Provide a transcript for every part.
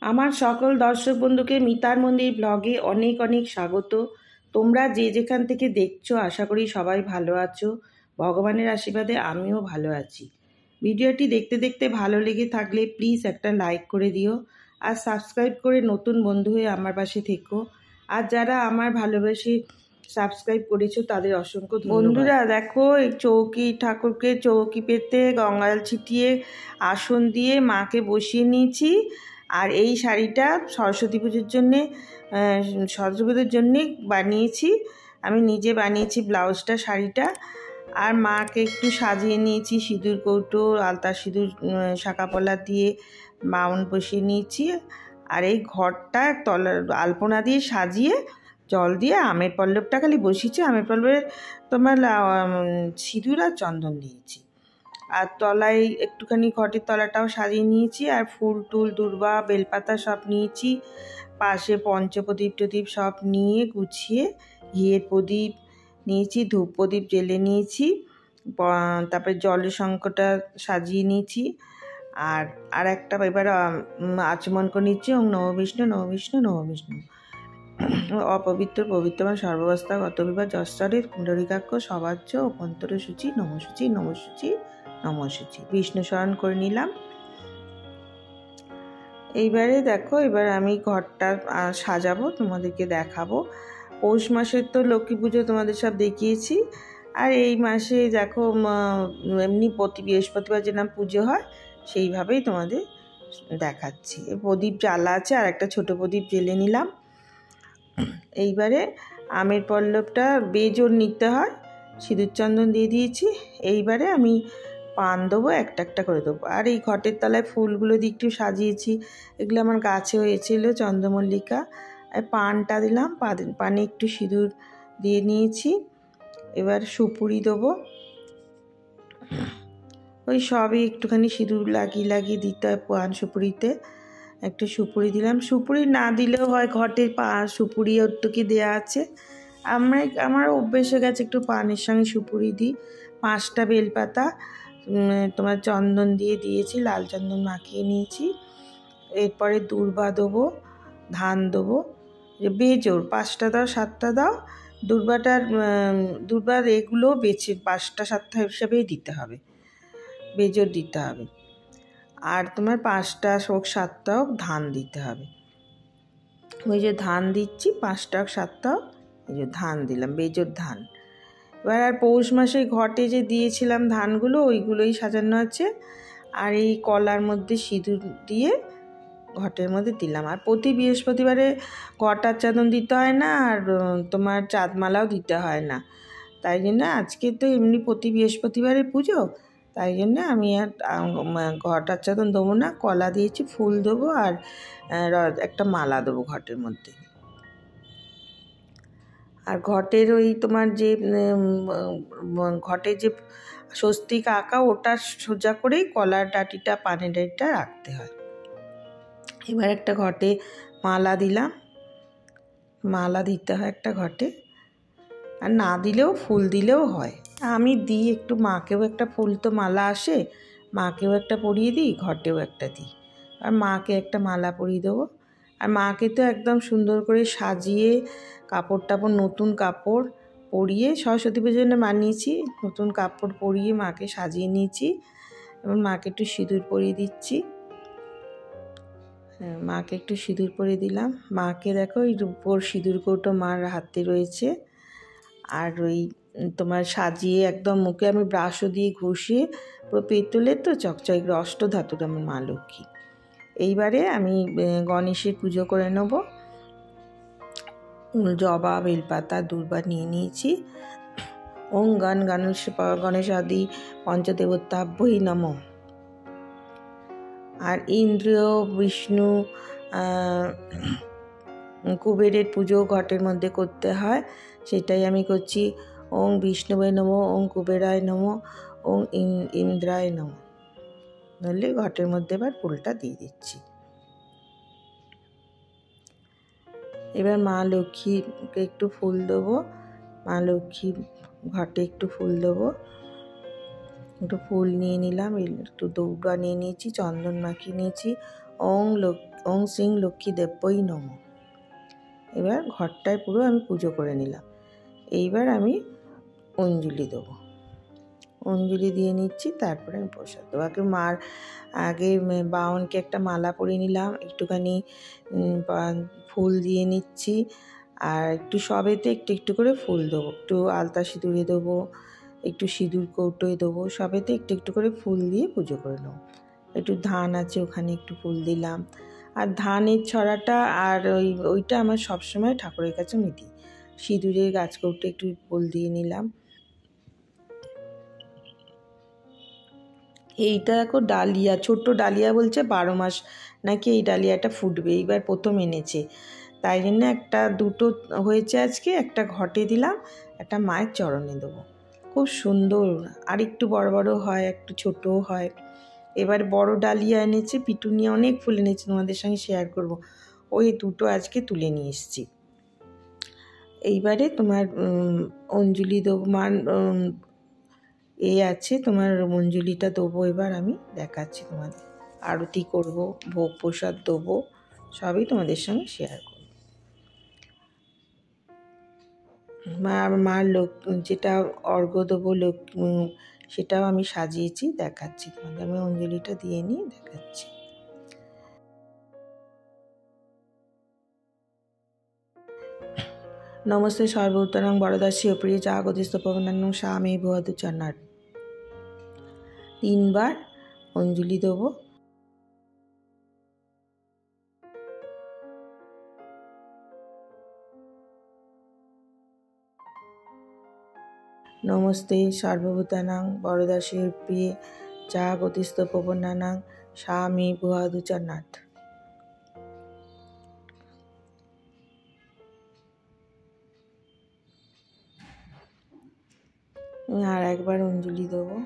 আমার সকল দর্শক বন্ধুকে মিতার মন্দির ব্লগে অনেক অনেক স্বাগত। তোমরা যে যেখান থেকে দেখছো আশা করি সবাই ভালো আছো। ভগবানের আশীর্বাদে আমিও ভালো আছি। ভিডিওটি দেখতে দেখতে ভালো লেগে থাকলে প্লিজ একটা লাইক করে দিও আর সাবস্ক্রাইব করে নতুন বন্ধু হয়ে আমার পাশে থেকো। আর যারা আমার ভালোবাসি সাবস্ক্রাইব করেছো তাদের অসংখ্য বন্ধুরা দেখো এই চৌকি ঠাকুরকে চৌকি পেতে গঙ্গাজল ছিটিয়ে আসন দিয়ে মাকে বসিয়ে নিয়েছি। আর এই শাড়িটা সরস্বতী পুজোর জন্যে সরস্বতী পুজোর জন্যে বানিয়েছি, আমি নিজে বানিয়েছি ব্লাউজটা শাড়িটা। আর মাকে একটু সাজিয়ে নিয়েছি সিঁদুর কৌটো আলতা সিঁদুর শাঁখা পলা দিয়ে বাউন বসিয়ে নিয়েছি। আর এই ঘরটা তলা আলপনা দিয়ে সাজিয়ে জল দিয়ে আমের পল্লবটা খালি বসিয়েছি, আমের পল্লবে তোমার সিঁদুর আর চন্দন দিয়েছি। আর তলায় একটুখানি ঘটের তলাটাও সাজিয়ে নিয়েছি। আর ফুল টুল দূর্বা বেলপাতা সব নিয়েছি, পাশে পঞ্চপ্রদীপ টদীপ সব নিয়ে গুছিয়ে ঘিয়ের প্রদীপ নিয়েছি, ধূপ প্রদীপ জ্বেলে নিয়েছি। তারপরে জলের শঙ্খটা সাজিয়ে নিয়েছি। আর একটা এবার আচমন করে নিচ্ছি ওম নমঃ বিষ্ণু নমঃ বিষ্ণু নমঃ বিষ্ণু। অপবিত্র পবিত্রমান সর্বাবস্থা গতবিবাহ যশ্বরের পুণ্ডরিকাক্ষ সবাচ্য অভ্যন্তর সূচি নমসূচি নমসূচি নমসূচি বিষ্ণু স্মরণ করে নিলাম। এইবারে দেখো এবার আমি ঘরটা সাজাবো, তোমাদেরকে দেখাবো। পৌষ মাসের তো লক্ষ্মী পুজো তোমাদের সব দেখিয়েছি। আর এই মাসে দেখো এমনি প্রতি বৃহস্পতিবার যেরকম পুজো হয় সেইভাবেই তোমাদের দেখাচ্ছি। প্রদীপ জ্বালা আছে আর একটা ছোটো প্রদীপ জ্বেলে নিলাম। এইবারে আমের পল্লবটা বেজোড় নিতে হয়, সিঁদুর চন্দন দিয়ে দিয়েছি। এইবারে আমি পান দেবো, একটা একটা করে দেবো। আর এই ঘটের তলায় ফুলগুলো দিয়ে একটু সাজিয়েছি, এগুলো আমার গাছে হয়েছিল চন্দ্রমল্লিকা। আর পানটা দিলাম, পানে একটু সিঁদুর দিয়ে নিয়েছি। এবার সুপুরি দেবো, ওই সবই একটুখানি সিঁদুর লাগিয়ে লাগিয়ে দিতে হয় পান সুপুরিতে। একটু সুপুরি দিলাম, সুপুরি না দিলেও হয়, ঘটের সুপুরি ওটুকি দেওয়া আছে। আমার অভ্যেস হয়ে গেছে একটু পানের সঙ্গে সুপুরি দিই। 5টা বেলপাতা তোমার চন্দন দিয়ে দিয়েছি, লাল চন্দন মাখিয়ে নিয়েছি। এরপরে দূর্বা দেবো, ধান দেবো, বেজোড় 5টা দাও 7টা দাও। দুর্বার এগুলো বেছে 5টা 7টা হিসাবেই দিতে হবে, বেজোড় দিতে হবে। আর তোমার 5টা হোক 7টা হোক ধান দিতে হবে। ওই যে ধান দিচ্ছি 5টা হোক 7টা হোক, এই যে ধান দিলাম বেজোড় ধান। এবার আর পৌষ মাসে ঘটে যে দিয়েছিলাম ধানগুলো ওইগুলোই সাজানো আছে। আর এই কলার মধ্যে সিঁদুর দিয়ে ঘটের মধ্যে দিলাম। আর প্রতি বৃহস্পতিবারে ঘট আচ্ছাদন দিতে হয় না, আর তোমার চাঁদমালাও দিতে হয় না। তাই জন্য আজকে তো এমনি প্রতি বৃহস্পতিবারে পুজো, তাই জন্য আমি আর ঘট আচ্ছাদন দেবো না, কলা দিয়েছি, ফুল দেবো আর একটা মালা দেবো ঘটের মধ্যে। আর ঘটের ওই তোমার যে ঘটে যে স্বস্তিক আঁকা ওটা সোজা করেই কলার ডাঁটিটা পানের ডাঁটিটা রাখতে হয়। এবার একটা ঘটে মালা দিলাম, মালা দিতে হয় একটা ঘটে। আর না দিলেও ফুল দিলেও হয়, আমি দিই একটু, মাকেও একটা ফুল তো মালা আসে, মাকেও একটা পরিয়ে দিই, ঘটেও একটা দিই। আর মাকে একটা মালা পরিয়ে দেবো। আর মাকে তো একদম সুন্দর করে সাজিয়ে কাপড় টাপড় নতুন কাপড় পরিয়ে সরস্বতী পুজোর জন্য বানিয়েছি, নতুন কাপড় পরিয়ে মাকে সাজিয়ে নিয়েছি। এবং মাকে একটু সিঁদুর পরিয়ে দিচ্ছি, মাকে একটু সিঁদুর পরিয়ে দিলাম। মাকে দেখো এই রূপোর সিঁদুর কৌটো মার হাতে রয়েছে। আর ওই তোমার সাজিয়ে একদম মুখে আমি ব্রাশও দিয়ে ঘষিয়ে পুরো পেতলের তো চকচক অষ্টধাতুর আমার মা লক্ষ্মী। এইবারে আমি গণেশের পুজো করে নেব। জবা বেলপাতা দূর্বা নিয়ে নিয়েছি। ওং গণেশ আদি পঞ্চদেবতাভ্যই নমঃ। আর ইন্দ্র বিষ্ণু কুবেরের পুজো ঘটের মধ্যে করতে হয়, সেটাই আমি করছি। ওং বিষ্ণুবে নমঃ, ওং কুবেরায় নমঃ, ওং ইন্দ্রায় নমঃ বললে ঘটের মধ্যে এবার ফুলটা দিয়ে দিচ্ছি। এবার মা লক্ষ্মীকে একটু ফুল দেবো, মা লক্ষ্মী ঘটে একটু ফুল দেবো। একটু ফুল নিয়ে নিলাম, একটু দৌড়া নিয়ে নিয়েছি, চন্দন মাখিয়ে নিয়েছি। ওং ওং শ্রীং লক্ষ্মী দেব্যই নমঃ। এবার ঘরটায় পুরো আমি পুজো করে নিলাম। এইবার আমি অঞ্জলি দেবো, অঞ্জলি দিয়ে নিচ্ছি, তারপরে আমি প্রসাদ দেবো। আগে বাউনকে একটা মালা পরিয়ে নিলাম, একটুখানি ফুল দিয়ে নিচ্ছি, আর একটু সবেতে একটু একটু করে ফুল দেবো, একটু আলতা সিঁদুরে দেবো, একটু সিঁদুর কৌটোয় দেবো, সবেতে একটু একটু করে ফুল দিয়ে পুজো করে নেবো। একটু ধান আছে ওখানে একটু ফুল দিলাম, আর ধানের ছড়াটা আর ওইটা আমার সবসময় ঠাকুরের কাছে আমি দিই। সিঁদুরের গাছ কৌটো একটু ফুল দিয়ে নিলাম। এইটা দেখো ডালিয়া, ছোট্ট ডালিয়া, বলছে 12 মাস নাকি এই ডালিয়াটা ফুটবে, এইবার প্রথম এনেছে, তাই জন্য একটা দুটো হয়েছে আজকে, একটা ঘটে দিলাম, একটা মায়ের চরণে দেবো। খুব সুন্দর, আর একটু বড় বড় হয়, একটু ছোটও হয়। এবার বড় ডালিয়া এনেছে, পিটুনিয়া অনেক ফুল এনেছে, তোমাদের সঙ্গে শেয়ার করব। ওই দুটো আজকে তুলে নিয়ে এসেছি। এইবারে তোমার অঞ্জলি দেবো, মার আছে তোমার অঞ্জলিটা দেবো। এবার আমি দেখাচ্ছি তোমাদের, আরতি করব, ভোগ প্রসাদ দেবো, সবই তোমাদের সঙ্গে শেয়ার করব। মার যেটা অর্ঘ্য দেবো সেটাও আমি সাজিয়েছি, দেখাচ্ছি তোমাদের। আমি অঞ্জলিটা দিয়ে নিয়ে দেখাচ্ছি। নমস্তে সর্বোত্তরং বরদাসী অপ্রিয় জাগতিস্থ পবনান্নং স্বামী ভুয়াদু চন্নার। 3 বার অঞ্জলি দেবো। নমস্তে সর্বভূতানাং বরদাসী প্রিয়ে জাগতিস্থ পবনানাং স্বামী ভুয়াদু চন্নাথ। আমি আর একবার অঞ্জলি দেবো।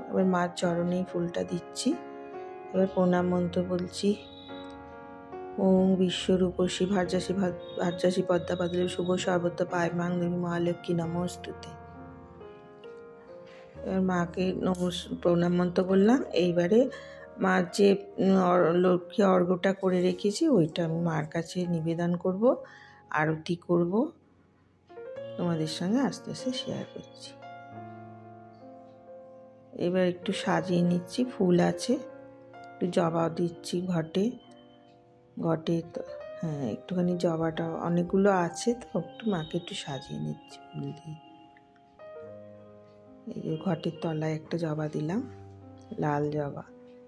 এবার মার চরণেই ফুলটা দিচ্ছি। এবার প্রণাম মন্ত্র বলছি। ওং বিশ্বরূপসী ভার্যাসী পদ্মাপাদলে শুভ সর্বত্র পায়মাং দেবী মহালক্ষ্মী নমস্তুতে। এবার মাকে প্রণাম মন্ত্র বললাম। এইবারে মার যে লক্ষ্মী অর্ঘ্যটা করে রেখেছি ওইটা আমি মার কাছে নিবেদন করব, আরতি করব, তোমাদের সঙ্গে আস্তে আস্তে শেয়ার করছি। এবার একটু সাজিয়ে নিচ্ছি, ফুল আছে, একটু জবা দিচ্ছি ঘটে। তো হ্যাঁ, একটুখানি জবাটা অনেকগুলো আছে, তো একটু মাকে একটু সাজিয়ে নিচ্ছি ফুল দিয়ে। এই যে ঘটের তলায় একটা জবা দিলাম, লাল জবা।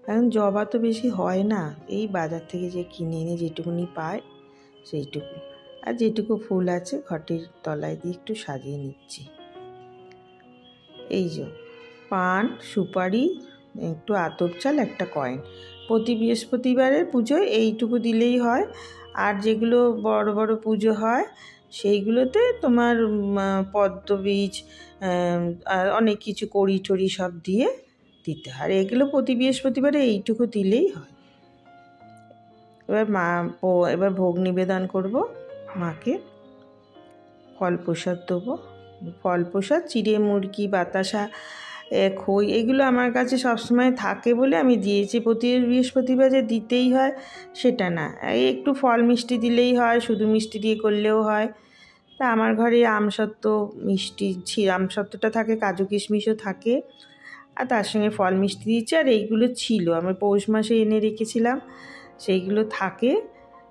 এখন জবা তো বেশি হয় না, এই বাজার থেকে যে কিনে এনে যেটুকুনি পায় সেইটুকু, আর যেটুকু ফুল আছে ঘটের তলায় দিয়ে একটু সাজিয়ে নিচ্ছি। এই যে পান, সুপারি, একটু আতপ চাল, একটা কয়েন। প্রতি বৃহস্পতিবারের পুজোয় এইটুকু দিলেই হয়। আর যেগুলো বড় বড় পুজো হয় সেইগুলোতে তোমার পদ্মবীজ আর অনেক কিছু কড়ি টড়ি সব দিয়ে দিতে হয়। আর এগুলো প্রতি বৃহস্পতিবারে এইটুকু দিলেই হয়। এবার ভোগ নিবেদন করব মাকে। ফল প্রসাদ দেবো, ফল প্রসাদ, চিড়ে মুরগি, বাতাসা, খই, এগুলো আমার কাছে সবসময় থাকে বলে আমি দিয়েছি। প্রতি বৃহস্পতিবার যে দিতেই হয় সেটা না, এই একটু ফল মিষ্টি দিলেই হয়, শুধু মিষ্টি দিয়ে করলেও হয়। তা আমার ঘরে আমসত্ত্ব মিষ্টি আমসত্ত্বটা থাকে, কাজু কিশমিশও থাকে, আর তার সঙ্গে ফল মিষ্টি দিয়েছি। আর এইগুলো ছিল আমি পৌষ মাসে এনে রেখেছিলাম, সেইগুলো থাকে,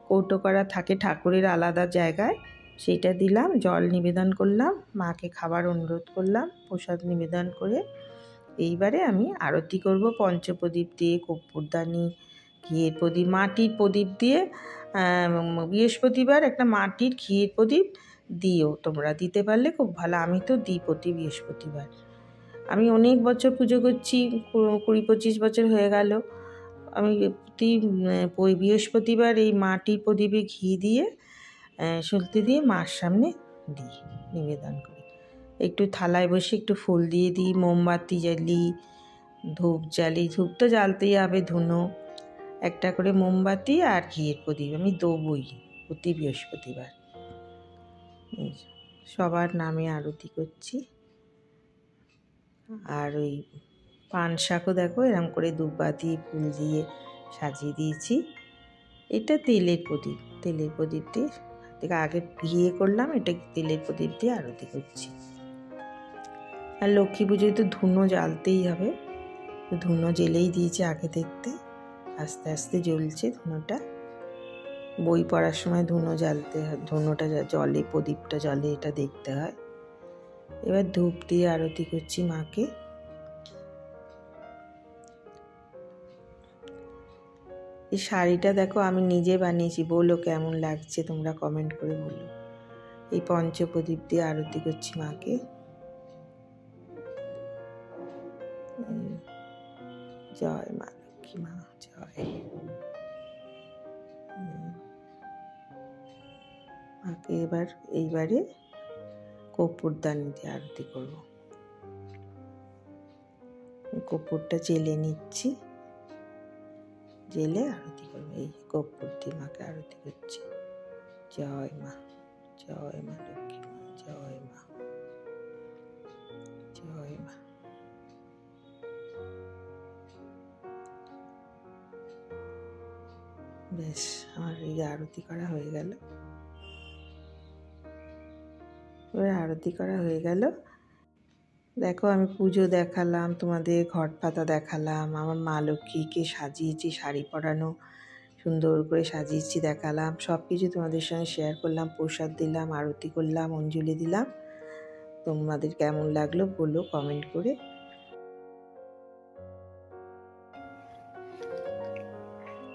কৌটো করা থাকে ঠাকুরের আলাদা জায়গায়, সেইটা দিলাম। জল নিবেদন করলাম, মাকে খাবার অনুরোধ করলাম প্রসাদ নিবেদন করে। এইবারে আমি আরতি করব পঞ্চপ্রদীপ দিয়ে, কর্পূরদানি, ঘিয়ের প্রদীপ, মাটির প্রদীপ দিয়ে। বৃহস্পতিবার একটা মাটির ঘিয়ের প্রদীপ দিও, তোমরা দিতে পারলে খুব ভালো। আমি তো দিই প্রতি বৃহস্পতিবার, আমি অনেক বছর পুজো করছি, 20-25 বছর হয়ে গেল। আমি প্রতি বৃহস্পতিবার এই মাটির প্রদীপে ঘি দিয়ে সলতে দিয়ে মার সামনে দিই, নিবেদন করি। একটু থালায় বসে একটু ফুল দিয়ে দিই, মোমবাতি জ্বালি, ধূপ জ্বালি, ধূপ তো জ্বালতেই হবে, ধুনো, একটা করে মোমবাতি আর ঘিয়ের প্রদীপ আমি দেবই প্রতি বৃহস্পতিবার। সবার নামে আরতি করছি। আর ওই পান শাকও দেখো এরকম করে ধূপবাতি ফুল দিয়ে সাজিয়ে দিয়েছি। এটা তেলের প্রদীপ, তেলের প্রদীপ দিয়ে থেকে আগে ঘিয়ে করলাম, এটা তেলের প্রদীপ দিয়ে আরতি করছি। আর লক্ষ্মী পুজোয় তো ধুনো জ্বালতেই হবে, ধুনো জ্বেলেই দিয়েছি আগে দেখতে, আস্তে আস্তে জ্বলছে ধুনোটা। বই পড়ার সময় ধুনো জ্বালতে হয়, ধুনোটা জলে প্রদীপটা জলে এটা দেখতে হয়। এবার ধূপ দিয়ে আরতি করছি মাকে। এই শাড়িটা দেখো আমি নিজে বানিয়েছি, বলো কেমন লাগছে তোমরা কমেন্ট করে বলো। এই পঞ্চপ্রদীপ দিয়ে আরতি করছি মাকে। জয় মা লক্ষ্মী মা জয়। মাকে এইবারে কর্পূরদানি দিয়ে আরতি করব। কর্পূরটা জেলে নিচ্ছি, জেলে আরতি করবো। এই কর্পূর দিয়ে মাকে আরতি করছি। জয় মা, জয় মা লক্ষ্মী মা, জয় মা, জয় মা। বেশ, আমার এই আরতি করা হয়ে গেল। এবার আরতি করা হয়ে গেল। দেখো আমি পুজো দেখালাম তোমাদের, ঘট পাতা দেখালাম, আমার মা লক্ষ্মীকে সাজিয়েছি, শাড়ি পরানো সুন্দর করে সাজিয়েছি দেখালাম, সব কিছু তোমাদের সঙ্গে শেয়ার করলাম। প্রসাদ দিলাম, আরতি করলাম, অঞ্জলি দিলাম। তোমাদের কেমন লাগলো বলো কমেন্ট করে।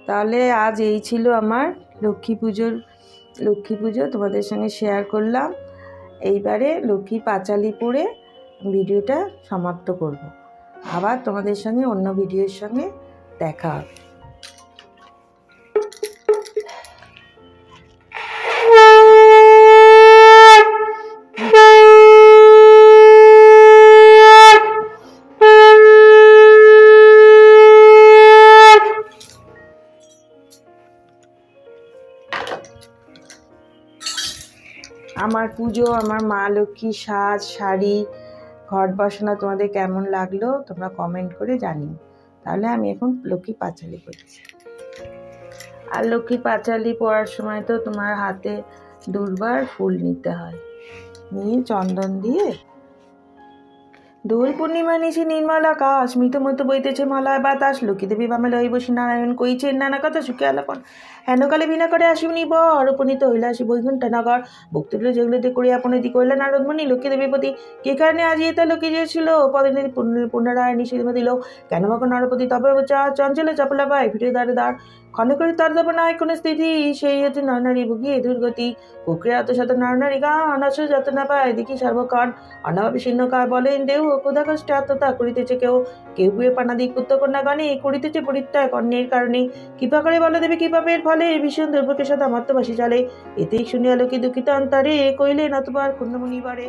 তাহলে আজ এই ছিল আমার লক্ষ্মী পুজো তোমাদের সঙ্গে শেয়ার করলাম। এইবারে লক্ষ্মী পাঁচালি পড়ে ভিডিওটা সমাপ্ত করব। আবার তোমাদের সঙ্গে অন্য ভিডিওর সঙ্গে দেখা হবে। আমার পুজো, আমার মা লক্ষ্মীর সাজ, শাড়ি, ঘট বসানো তোমাদের কেমন লাগলো তোমরা কমেন্ট করে জানিও। তাহলে আমি এখন লক্ষ্মী পাঁচালি করছি। আর লক্ষ্মী পাঁচালি পড়ার সময় তো তোমার হাতে দুর্বার ফুল নিতে হয়, নিয়ে চন্দন দিয়ে দোল পূর্ণিমা নিশি নির্মল আকাশ, মৃতমতো বইতেছে মলয় বাতাস, লক্ষ্মী দেবী বামে লই বসি নারায়ণ কইছেন নানা কথা, সুখে আলাপন হেনকালে বিনা করে আসিবনি বর, উপনীত হইলে আসি বৈকুণ্ঠ নগর, ভক্তিগুলো যেগুলোতে করিয়া আপনি করিলেন নারদমণি, লক্ষ্মী দেবী প্রতি কে কারণে আজি এতে লক্ষ্মী যেছিল পদে পুনরায় নিষেধ দিল, কেন ভগবান নরপতি তবে চঞ্চলে চপলা পায় ফিরে দাঁড়ে দাঁড়, ক্ষণে করে তার দেব নাই কোনো স্থিতি, সেই হচ্ছে নরনারী ভুগিয়ে দুর্গতি, কুক্রিয়া এত শত নরনারী গান আসে যত না পায় দেখি সর্বক্ষণ, অনাভাবে শীর্ণকায় বলেন দেউ ক্ষুধা কষ্টে আত্মতা করিতেছে কেউ, কেউ বুয়ে পানাদি পুত্রকন্যা গানে করিতেছে পরিত্যাগ অন্যের কারণে, কৃপা করে বলে দেবে কি পাপের ফলে ভীষণ দুর্ভোগের সাথে মর্তবাসী চলে, এতেই শুনিয়া লোকে দুঃখিত অন্তরে কইলেন অতবার কুণ্ডমণি বারে।